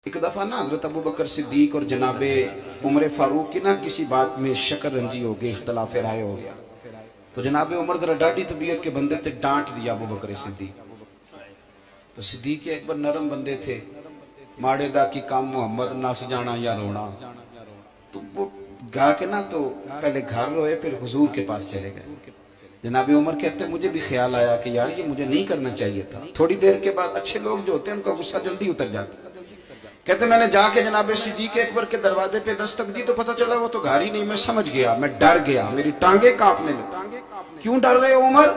एक दफा ना हजरत अबू बकर सिद्दीक और जनाबे उमर फारूक की ना किसी बात में शक्र रंजी हो गई, इख्तलाफ राय हो गया। तो जनाबे उमर जरा डाढ़ी तबीयत के बंदे थे, डांट दिया अबू बकर सिद्दीक। तो सिद्दीक एक बार नरम बंदे थे, माड़े दा की काम मोहम्मद नस जाना या रोना। तो वो गा के ना तो पहले घर रोए, फिर हुजूर के पास चले गए। जनाबे उमर कहते मुझे भी ख्याल आया कि यार ये मुझे नहीं करना चाहिए था। थोड़ी देर के बाद अच्छे लोग जो होते हैं उनका गुस्सा जल्दी उतर जाता। कहते मैंने जाके जनाबे सिद्दीक अकबर के दरवाजे पे दस्तक दी तो पता चला वो तो घर ही नहीं। मैं समझ गया, मैं डर गया, मेरी टांगे कांपने लगी। क्यों डर रहे हो उमर?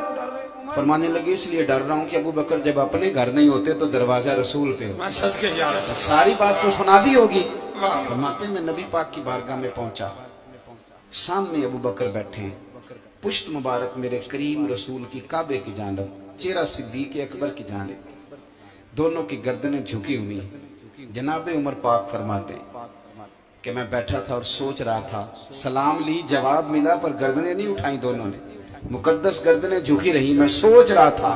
फरमाने लगे इसलिए डर रहा हूं कि अबू बकर जब अपने घर नहीं होते तो दरवाजा रसूल पे हो। सारी बात तो सुना दी होगी। फरमाते मैं नबी पाक की बारगाह में पहुंचा, सामने अबू बकर बैठे हैं, पुश्त मुबारक मेरे करीम रसूल की काबे की जानब, चेहरा सिद्दीक अकबर की जानब, दोनों की गर्दनें झुकी हुई। जनाबे उमर पाक फरमाते कि मैं बैठा था और सोच रहा था, सलाम ली, जवाब मिला, पर गर्दनें नहीं उठाई दोनों ने, मुकद्दस गर्दनें झुकी रही। मैं सोच रहा था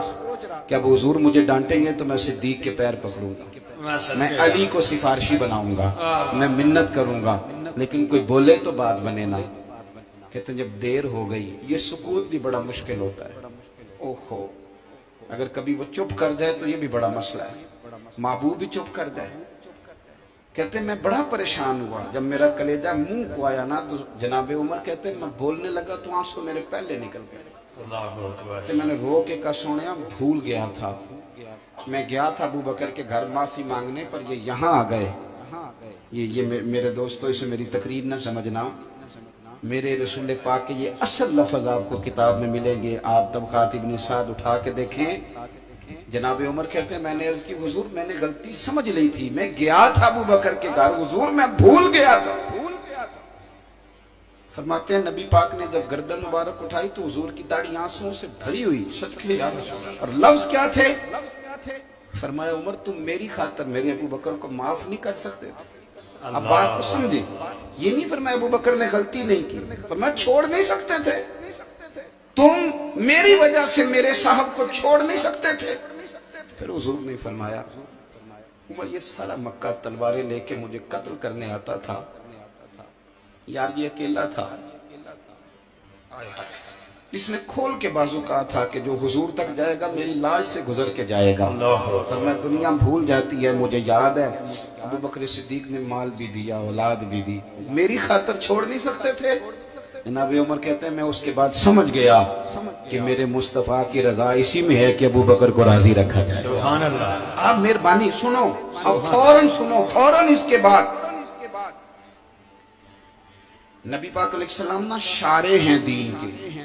कि अब हुजूर मुझे डांटेंगे तो मैं सिद्दीक के पैर पकड़ूंगा, मैं अली को सिफारशी बनाऊंगा, मैं मिन्नत करूंगा, लेकिन कोई बोले तो बात बने ना। कहते जब देर हो गई, ये सुकूत भी बड़ा मुश्किल होता है। ओहो, अगर कभी वो चुप कर जाए तो ये भी बड़ा मसला है, महबूब भी चुप कर जाए। कहते मैं बड़ा परेशान हुआ, जब मेरा कलेजा मुंह को आया ना तो जनाबे उमर कहते मैं बोलने लगा तो आंसू मेरे पहले निकल गए। तो मैंने रो के कहा सोनिया भूल गया था, मैं गया था अबू बकर के घर माफी मांगने, पर ये यहाँ आ गए। ये मेरे दोस्तों इसे मेरी तकरीर ना समझना, मेरे रसूल पाक के ये असल लफ्ज आपको किताब में मिलेंगे। आप तबक़ात इब्न साद उठा के देखें। जनाबे उमर कहते हैं मैंने अर्ज की हुजूर मैंने गलती समझ ली थी, मैं गया था अबू बकर के घर, हुजूर मैं भूल गया था। फरमाते हैं नबी पाक ने जब गर्दन मुबारक उठाई तो हुजूर की दाढ़ी आंसुओं से भरी हुई। और लफ्ज क्या थे? फरमाया उमर तुम मेरी खातर मेरे अबू बकर को माफ नहीं कर सकते थे। अब बात को समझे, ये नहीं फरमाया अबू बकर ने गलती नहीं की, फरमाया छोड़ नहीं सकते थे, तुम मेरी वजह से मेरे साहब को छोड़ नहीं सकते थे। फिर हुजूर ने फरमाया उमर ये सारा मक्का तलवारें लेके मुझे कत्ल करने आता था, यार ये अकेला था, इसने खोल के बाजू कहा था कि जो हुजूर तक जाएगा मेरी लाश से गुजर के जाएगा। पर मैं दुनिया भूल जाती है, मुझे याद है अबू बकर सिद्दीक ने माल भी दिया, औलाद भी दी, मेरी खातर छोड़ नहीं सकते थे। जनाब उमर कहते हैं मैं उसके बाद समझ गया कि मेरे मुस्तफा की रजा इसी में है कि अबू बकर को राजी रखा जाए। सुभान अल्लाह। आप मेहरबानी सुनो, अब फौरन सुनो, फौरन इसके बाद नबी पाक अलैहिस्सलाम ना शारे हैं दीन के।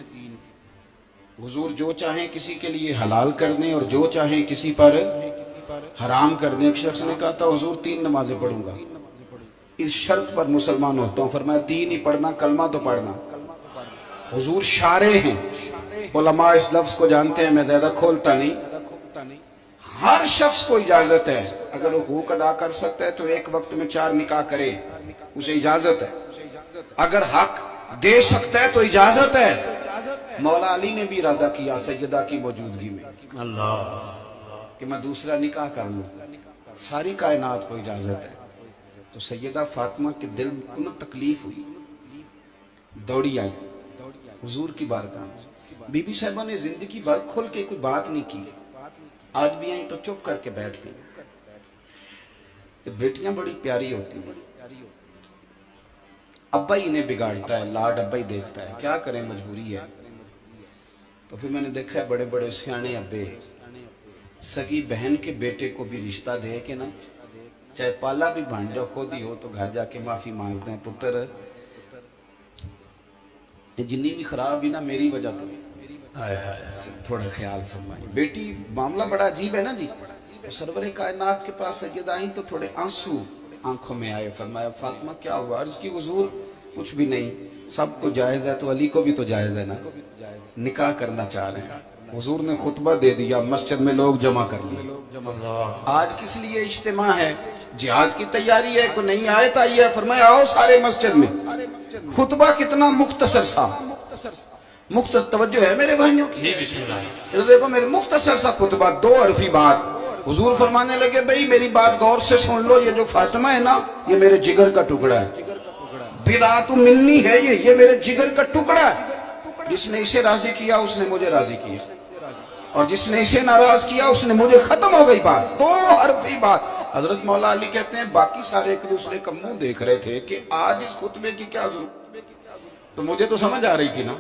हुजूर जो चाहें किसी के लिए हलाल कर दें और जो चाहें किसी पर हराम कर दें। एक शख्स ने कहा था हुजूर 3 नमाजें पढ़ूंगा, इस शर्त पर मुसलमान होता हूं। फरमाया 3 ही पढ़ना, कलमा तो पढ़ना। हुजूर शारे हैं, उलमा इस लफ्ज को जानते हैं, मैं ज्यादा खोलता नहीं। हर शख्स को इजाजत है, अगर वो हुकूक अदा कर सकता है तो एक वक्त में 4 निकाह करे, उसे इजाजत है। अगर हक दे सकता है तो इजाजत है। मौला अली ने भी इरादा किया सैयदा की मौजूदगी में अल्लाह कि मैं दूसरा निकाह कर लूं, सारी कायनात को इजाजत है। तो सैयदा फातिमा के दिल को न तकलीफ हुई, दौड़ी आई हुजूर की बारगाह। बीबी साहिबा ने जिंदगी भर खुल के कोई बात नहीं की, आज भी आई तो चुप करके बैठ गई। बेटियां बड़ी प्यारी होती हैं, अब्बा ही इन्हें बिगाड़ता है, लाड अब्बा ही देखता है, क्या करें मजबूरी है। तो फिर मैंने देखा है बड़े बड़े सियाने अब्बे सगी बहन के बेटे को भी रिश्ता दे के ना, चाहे पाला भी भांजा खुद ही हो, तो घर जाके माफी मांगते हैं, पुत्र ये जिन्नी भी खराब ही ना मेरी वजह तो थोड़ा ख्याल फरमाइए। बेटी मामला बड़ा अजीब है ना जी। तो सरवरे कायनात के पास सैयदा आई तो थोड़े आंसू आंखों में आए। फरमाया फातिमा क्या हुआ? अर्ज की हुजूर कुछ भी नहीं, सबको जायज है तो अली को भी तो जायज है ना, निकाह करना चाह रहे हैं। हुजूर ने खुतबा दे दिया, मस्जिद में लोग जमा कर लिए। आज किस लिए इज्तिमा है? जिहाद की तैयारी है, कोई नई आयत आई है, फरमाया आओ सारे मस्जिद में। खुतबा कितना मुख्तसर सा, मुख्तसर तवज्जो है मेरे भाइयों की। तो देखो मेरे मुख्तसर सा खुतबा, 2 हरफी बात। हुजूर फरमाने लगे भाई मेरी बात गौर से सुन लो, ये जो फातिमा है ना ये मेरे जिगर का टुकड़ा है, बिदात मिन्नी है, ये मेरे जिगर का टुकड़ा है। जिसने इसे राजी किया उसने मुझे राजी किया, और जिसने इसे नाराज किया उसने मुझे, खत्म हो गई बात, दो हरफी बात। हजरत मौला अली कहते हैं बाकी सारे एक दूसरे का मुंह देख रहे थे कि आज इस खुतबे की क्या जरूरत, तो मुझे तो समझ आ रही थी ना।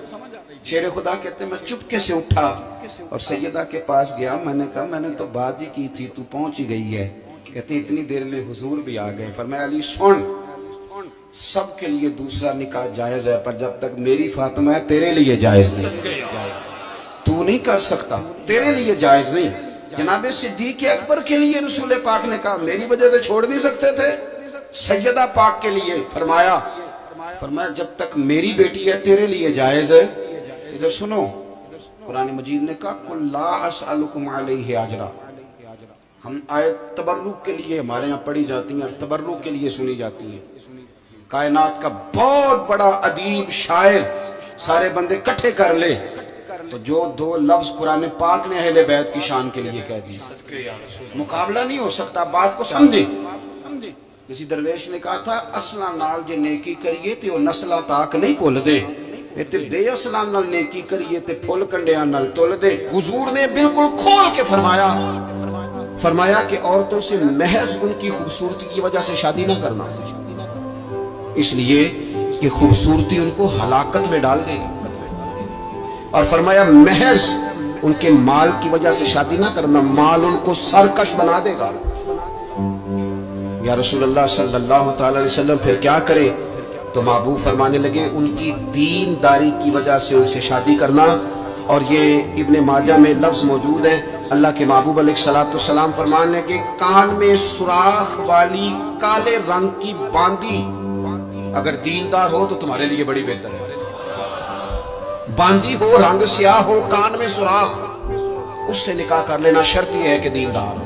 शेर खुदा कहते हैं मैं चुपके से उठा और सैयदा के पास गया, मैंने कहा मैंने तो बात ही की थी, तू पहुंच ही गई है। कहते इतनी देर में हुजूर भी आ गए। फरमाया अली सुन, सबके लिए दूसरा निकाह जायज है, पर जब तक मेरी फातिमा है तेरे लिए जायज नहीं, तू नहीं कर सकता, तेरे लिए जायज नहीं। जनाबे सिद्दीक अकबर के लिए रसूल पाक ने कहा मेरी वजह से छोड़ नहीं सकते थे, सैयदा पाक के लिए फरमाया जब तक मेरी बेटी है तेरे लिए जायज है। इधर सुनो, कुरान मजीद ने कहा कुल्ला असअलुकुम अलैहि अजरा, हम आयत तबर्रुक के लिए हमारे यहाँ पढ़ी जाती हैं, तबर्रुक के लिए सुनी जाती है। कायनात का बहुत बड़ा अदीब शायर सारे बंदे इकट्ठे कर ले तो जो दो लफ्ज कुरान पाक ने अहले बैत की शान के लिए कह दिए, मुकाबला नहीं हो सकता। बात को समझे। किसी दरवेश ने कहा था असला नाल जे नेकी करिए ते ओ नस्ला ताक नहीं भुल दे, ते बेअसला नाल नेकी करिए ते फुल कंडियां नाल तुल दे। हुजूर ने बिल्कुल खोल के फरमाया कि औरतों से महज उनकी खूबसूरती की वजह से शादी ना करना, इसलिए कि खूबसूरती उनको हलाकत में डाल देगी। और फरमाया महज उनके माल की वजह से शादी ना करना, माल उनको सरकश बना देगा। या रसूलुल्लाह सल्लल्लाहु अलैहि वसल्लम फिर क्या करे? तो महबूब फरमाने लगे उनकी दीनदारी की वजह से उनसे शादी करना। और ये इब्ने माजा में लफ्ज मौजूद है, अल्लाह के महबूब अलैहिस्सलाम फरमाने लगे कान में सुराख वाली काले रंग की बांदी अगर दीनदार हो तो तुम्हारे लिए बड़ी बेहतर है। बांदी हो, रंग स्याह हो, कान में सुराख, उससे निकाह कर लेना, शर्त यह है कि दीनदार हो।